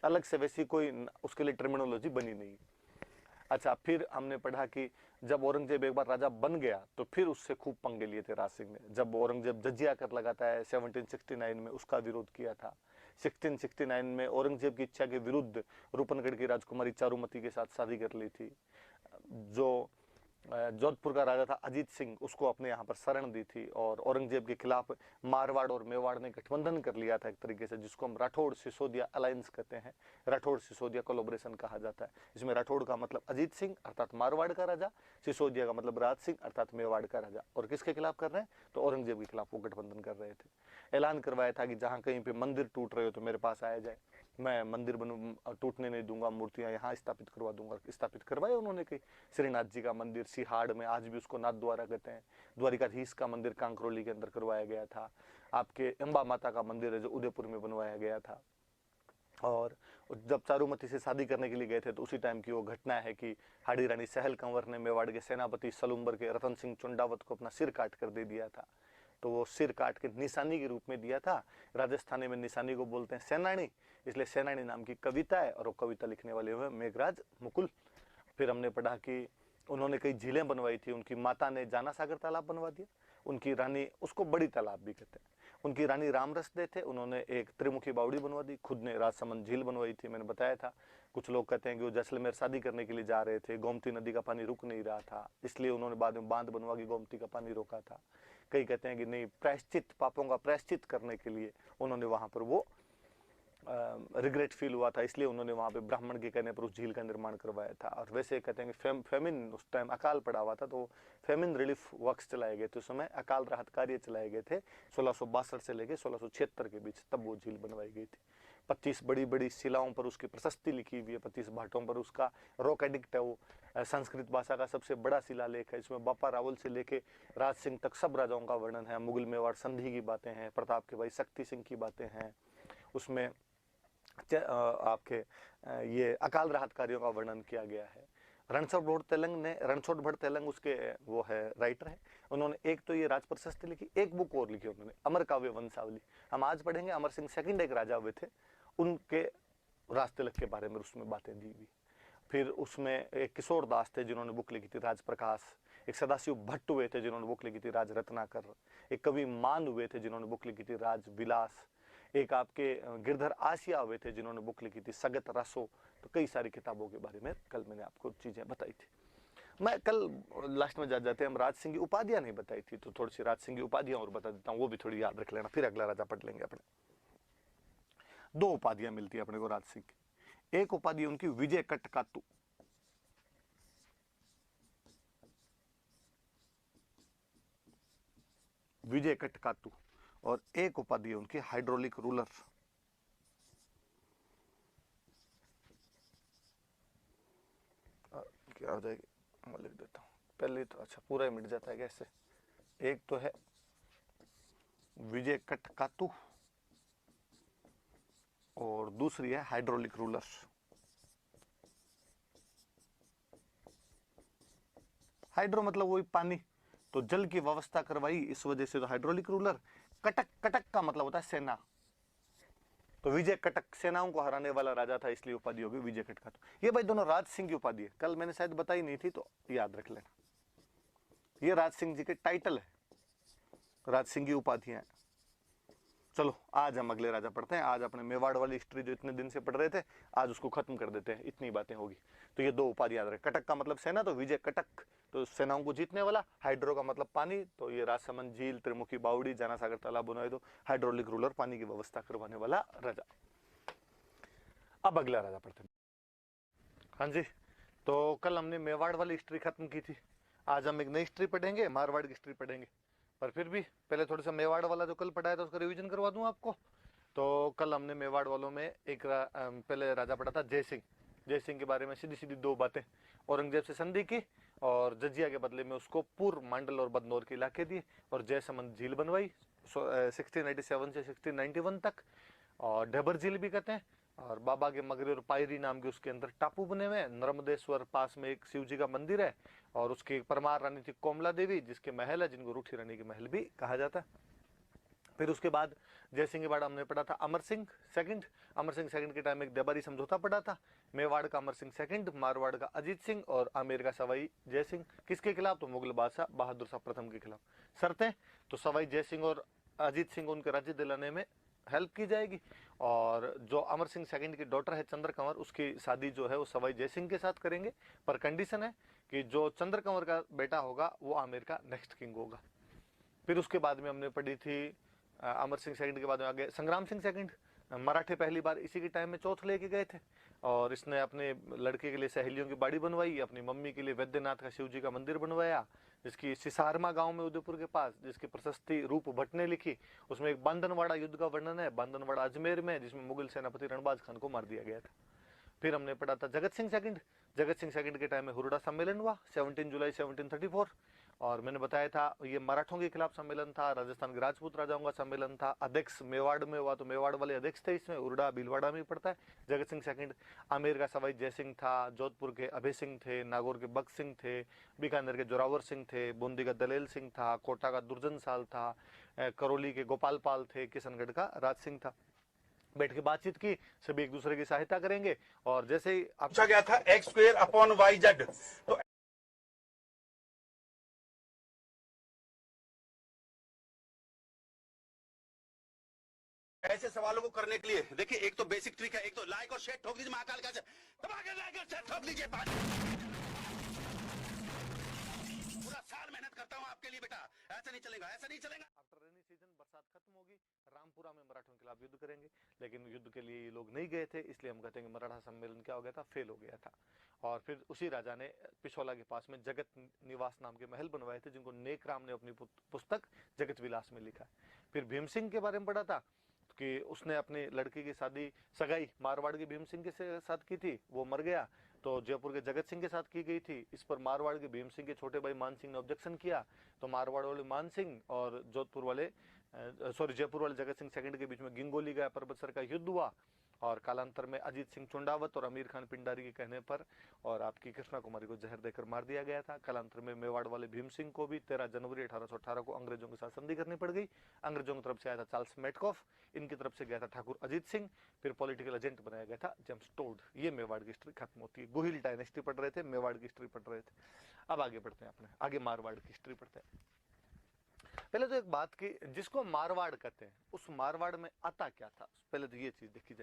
अलग से वैसी कोई उसके लिए टर्मिनोलॉजी बनी नहीं। अच्छा, फिर हमने पढ़ा कि जब औरंगजेब एक बार राजा बन गया तो फिर उससे खूब पंगे लिए थे राज सिंह ने। जब औरंगजेब जजिया कर लगाता है 1769 में, उसका विरोध किया था। 1669 में औरंगजेब की इच्छा के विरुद्ध रूपनगढ़ की राजकुमारी चारुमती के साथ शादी कर ली थी। जो जोधपुर का राजा था अजीत सिंह, उसको अपने यहाँ पर शरण दी थी, और औरंगजेब के खिलाफ मारवाड़ और मेवाड़ ने गठबंधन कर लिया था एक तरीके से, जिसको हम राठौड़ सिसोदिया अलायंस कहते हैं, राठौड़ सिसोदिया कोलोब्रेशन कहा जाता है। इसमें राठौड़ का मतलब अजीत सिंह अर्थात मारवाड़ का राजा, सिसोदिया का मतलब राज सिंह अर्थात मेवाड़ का राजा। और किसके खिलाफ कर रहे हैं? तो औरंगजेब के खिलाफ वो गठबंधन कर रहे थे। ऐलान करवाया था कि जहाँ कहीं पे मंदिर टूट रहे हो तो मेरे पास आया जाए, मैं मंदिर टूटने नहीं दूंगा, मूर्तियां यहाँ स्थापित करवा दूंगा। स्थापित करवाए उन्होंने कई, श्रीनाथ जी का मंदिर सिहाड़ में, आज भी उसको नाथ द्वारा कहते हैं। द्वारिकाधीश का मंदिर कांकरोली के अंदर करवाया गया था। आपके अंबा माता का मंदिर है जो उदयपुर में बनवाया गया था। और जब चारुमती से शादी करने के लिए गए थे तो उसी टाइम की वो घटना है कि हाड़ी रानी सहल कंवर ने मेवाड़ के सेनापति सलुम्बर के रतन सिंह चुंडावत को अपना सिर काट कर दे दिया था। तो वो सिर काट के निशानी के रूप में दिया था। राजस्थानी में निशानी को बोलते हैं सेनानी, इसलिए सेनानी नाम की कविता है, और वो कविता लिखने वाले हुए मेघराज मुकुल। फिर हमने पढ़ा कि उन्होंने कई झीलें बनवाई थी। उनकी माता ने जाना सागर तालाब बनवा दिया, उनकी रानी, उसको बड़ी तालाब भी कहते हैं, उनकी रानी रामरस दे थे, उन्होंने एक त्रिमुखी बावड़ी बनवा दी। खुद ने राजसमंद झील बनवाई थी, मैंने बताया था। कुछ लोग कहते हैं कि वो जैसलमेर शादी करने के लिए जा रहे थे, गोमती नदी का पानी रुक नहीं रहा था, इसलिए उन्होंने बाद में बांध बनवा के गोमती का पानी रोका था। कई कहते हैं कि नहीं, प्रायश्चित, पापों का प्रायश्चित करने के लिए उन्होंने वहां पर वो रिग्रेट फील हुआ था, इसलिए उन्होंने वहां पे ब्राह्मण के कहने पर उस झील का निर्माण करवाया था। और वैसे कहते हैं कि फेमिन, उस टाइम अकाल पड़ा हुआ था, तो फेमिन रिलीफ वर्क्स चलाए गए थे, उस समय अकाल राहत कार्य चलाए गए थे 1662 से लेकर 1676 के बीच, तब वो झील बनवाई गई थी। 25 बड़ी बड़ी शिलाओं पर उसकी प्रशस्ति लिखी हुई है, 25 भाटों पर उसका रॉक एडिक्ट है। वो संस्कृत भाषा का सबसे बड़ा शिलालेख है। इसमें बापा रावल से लेके राज सिंह तक सब राजाओं का वर्णन है। मुगल मेवाड़ संधि की बातें हैं, प्रताप के भाई शक्ति सिंह की बातें हैं, उसमें आपके ये अकाल राहत कार्यों का वर्णन किया गया है। रणछोड़ भट्ट तेलंग उसके वो है, राइटर है। उन्होंने एक तो ये राज प्रशस्ति लिखी, एक बुक और लिखी उन्होंने, अमर काव्य वंशावली। हम आज पढ़ेंगे। अमर सिंह सेकंड एक राजा हुए थे, उनके राज तिलक के बारे में उसमें बातें दी हुई। फिर उसमें एक किशोर दास थे जिन्होंने बुक लिखी थी राज प्रकाश, एक सदाशिव भट्ट हुए थे जिन्होंने बुक लिखी थी राज रत्नाकर, एक कवि मान हुए थे जिन्होंने बुक लिखी थी राज विलास, एक आपके गिरधर आसिया हुए थे जिन्होंने बुक लिखी थी सगत रसो। तो कई सारी किताबों के बारे में कल मैंने आपको चीजें बताई थी। मैं कल लास्ट में जाते हम राज सिंह की उपाधियां नहीं बताई थी, तो थोड़ी सी राज सिंह की उपाधियां और बता देता हूँ, वो भी थोड़ी याद रख लेना, फिर अगला राजा पढ़ लेंगे अपने। 2 उपाधियां मिलती है अपने को राज सिंह की। एक उपाधि उनकी विजय कटकातु, विजय कटकातु, और एक उपाधि उनकी हाइड्रोलिक रूलर। क्या हो जाएगी, मैं लिख देता हूं, पहले तो अच्छा पूरा ही मिट जाता है कैसे। एक तो है विजय कटकातु और दूसरी है हाइड्रोलिक रूलर। हाइड्रो मतलब वही पानी, तो जल की व्यवस्था करवाई इस वजह से तो हाइड्रोलिक रूलर। कटक, कटक का मतलब होता है सेना, तो विजय कटक सेनाओं को हराने वाला राजा था, इसलिए उपाधि होगी विजय कटकातु। ये भाई दोनों राज सिंह की उपाधि है, कल मैंने शायद बताई नहीं थी तो याद रख लेना। ये राज सिंह जी के टाइटल है, राज सिंह की उपाधियां हैं। चलो आज हम अगले राजा पढ़ते हैं। आज अपने मेवाड़ वाली हिस्ट्री जो इतने दिन से पढ़ रहे थे, आज उसको खत्म कर देते हैं, इतनी बातें होगी। तो ये दो उपाधि याद रहे, कटक का मतलब सेना, तो विजय कटक तो सेनाओं को जीतने वाला, हाइड्रो का मतलब पानी, तो ये राजसमंद झील, त्रिमुखी बावड़ी, जाना सागर तालाब बनाए, तो हाइड्रोलिक रूलर पानी की व्यवस्था करवाने वाला राजा। अब अगला राजा पढ़ते हैं। हाँ जी, तो कल हमने मेवाड़ वाली हिस्ट्री खत्म की थी, आज हम एक नई हिस्ट्री पढ़ेंगे, मारवाड़ की हिस्ट्री पढ़ेंगे। पर फिर भी पहले थोड़ा सा मेवाड़ वाला जो कल पढ़ाया था उसका रिवीजन करवा दूं आपको। तो कल हमने मेवाड़ वालों में एक पहले राजा पढ़ा था जय सिंह। जय सिंह के बारे में सीधी सीधी दो बातें, औरंगजेब से संधि की और जजिया के बदले में उसको पूर्व मंडल और बदनौर के इलाके दिए, और जयसमंद झील बनवाई 1687 से 1691 तक, और ढबर झील भी कहते हैं। और बाबा के मगरे और पायरी नाम के उसके अंदर टापू बने हुए हैं। नर्मदेश्वर पास में एक शिव जी का मंदिर है, और उसकी परमार रानी थी कोमला देवी, जिसके महल है, जिनको रूठी रानी के महल भी कहा जाता है। फिर उसके बाद जय सिंह के बाद हमने पढ़ा था अमर सिंह सेकंड। अमर सिंह सेकंड के टाइम में एक देबारी समझौता पड़ा था। मेवाड़ का अमर सिंह सेकंड, मारवाड़ का अजीत सिंह और आमेर का सवाई जय सिंह। किसके खिलाफ? तो मुगल बादशाह बहादुर शाह प्रथम के खिलाफ। शर्तें तो सवाई जय सिंह और अजीत सिंह उनके राज्य दिलाने में हेल्प की जाएगी, और जो अमर सिंह सेकंड की डॉटर है चंद्र कंवर, उसकी शादी जो है वो सवाई जय सिंह के साथ करेंगे, पर कंडीशन है कि जो चंद्र कंवर का बेटा होगा वो आमेर का नेक्स्ट किंग होगा। फिर उसके बाद में हमने पढ़ी थी अमर सिंह सेकंड के बाद में आगे संग्राम सिंह सेकंड। मराठे पहली बार इसी के टाइम में चौथ लेके गए थे, और इसने अपने लड़के के लिए सहेलियों की बाड़ी बनवाई, अपनी मम्मी के लिए वैद्यनाथ का शिव जी का मंदिर बनवाया, जिसकी सिसारमा गांव में उदयपुर के पास, जिसकी प्रशस्ति रूप भट्ट ने लिखी। उसमें एक बांदनवाड़ा युद्ध का वर्णन है, बांदनवाड़ा अजमेर में, जिसमें मुगल सेनापति रणबाज खान को मार दिया गया था। फिर हमने पढ़ा था जगत सिंह सेकंड। जगत सिंह सेकंड के टाइम में हुरडा सम्मेलन हुआ 17 जुलाई 1734, और मैंने बताया था ये मराठों के खिलाफ सम्मेलन था, राजस्थान के राजपूत राजाओं का सम्मेलन था। अध्यक्ष मेवाड़ में हुआ, तो मेवाड़ वाले अध्यक्ष थे इसमें, उर्डा भीलवाड़ा में पड़ता है जगत सिंह सेकंड। आमेर का सवाई जय सिंह था, जोधपुर के अभय सिंह थे, नागौर के बख्त सिंह थे, बीकानेर के जोरावर सिंह थे, बूंदी का दलेल सिंह था, कोटा का दुर्जन साल था, करौली के गोपाल पाल थे, किशनगढ़ का राज सिंह था। बैठ के बातचीत की, सभी एक दूसरे की सहायता करेंगे, और जैसे ही पूछा गया था x square upon y z, तो ऐसे सवालों को करने के लिए देखिए एक तो बेसिक ट्रिक है, एक तो लाइक और शेयर ठोक दीजिए, महाकाल का दबा के लाइक और शेयर ठोक लीजिए। पूरा साल मेहनत करता हूं आपके लिए बेटा, ऐसा नहीं चलेगा, ऐसा नहीं चलेगा। आफ्टर रेनी सीजन बरसात खत्म होगी, रामपुरा में मराठों के खिलाफ युद्ध करेंगे, लेकिन युद्ध के लिए ये लोग नहीं गए थे, इसलिए हम कहते हैं कि मराठा सम्मेलन क्या हो गया था, फेल हो गया था। और फिर उसी राजा ने पिछोला के पास में जगत निवास नाम के महल बनवाए थे, जिनको नेक राम ने अपनी पुस्तक जगत विलास में लिखा है। फिर भीम सिंह के बारे में पढ़ा था कि उसने अपनी लड़की की शादी सगाई मारवाड़ के भीम सिंह के साथ की थी, वो मर गया, तो जयपुर के जगत सिंह के साथ की गई थी। इस पर मारवाड़ के भीम सिंह के छोटे भाई मान सिंह ने ऑब्जेक्शन किया, तो मारवाड़ वाले मान सिंह और जोधपुर वाले जयपुर वाले जगत सिंह सेकंड के बीच में गिंगोली गया परबतसर का युद्ध हुआ, और कालांतर में अजीत सिंह चुंडावत और अमीर खान पिंडारी के कहने पर और आपकी कृष्णा कुमारी को जहर देकर मार दिया गया था। कालांतर में मेवाड़ वाले भीम सिंह को भी 13 जनवरी 1818 को अंग्रेजों के साथ संधि करनी पड़ गई। अंग्रेजों की तरफ से आया था चार्ल्स मेटकॉफ, इनकी तरफ से गया था ठाकुर अजीत सिंह, फिर पॉलिटिकल एजेंट बनाया गया था जेम्स टोड। ये मेवाड़ की हिस्ट्री खत्म होती है। गोहिल डायनेस्टी पढ़ रहे थे, मेवाड़ की हिस्ट्री पढ़ रहे थे। अब आगे बढ़ते हैं, अपने आगे मारवाड़ की हिस्ट्री पढ़ते हैं। पहले तो एक बात की, जिसको मारवाड़ कहते हैं उस मारवाड़ में आता क्या था, पहले तो ये चीज देखी जाए।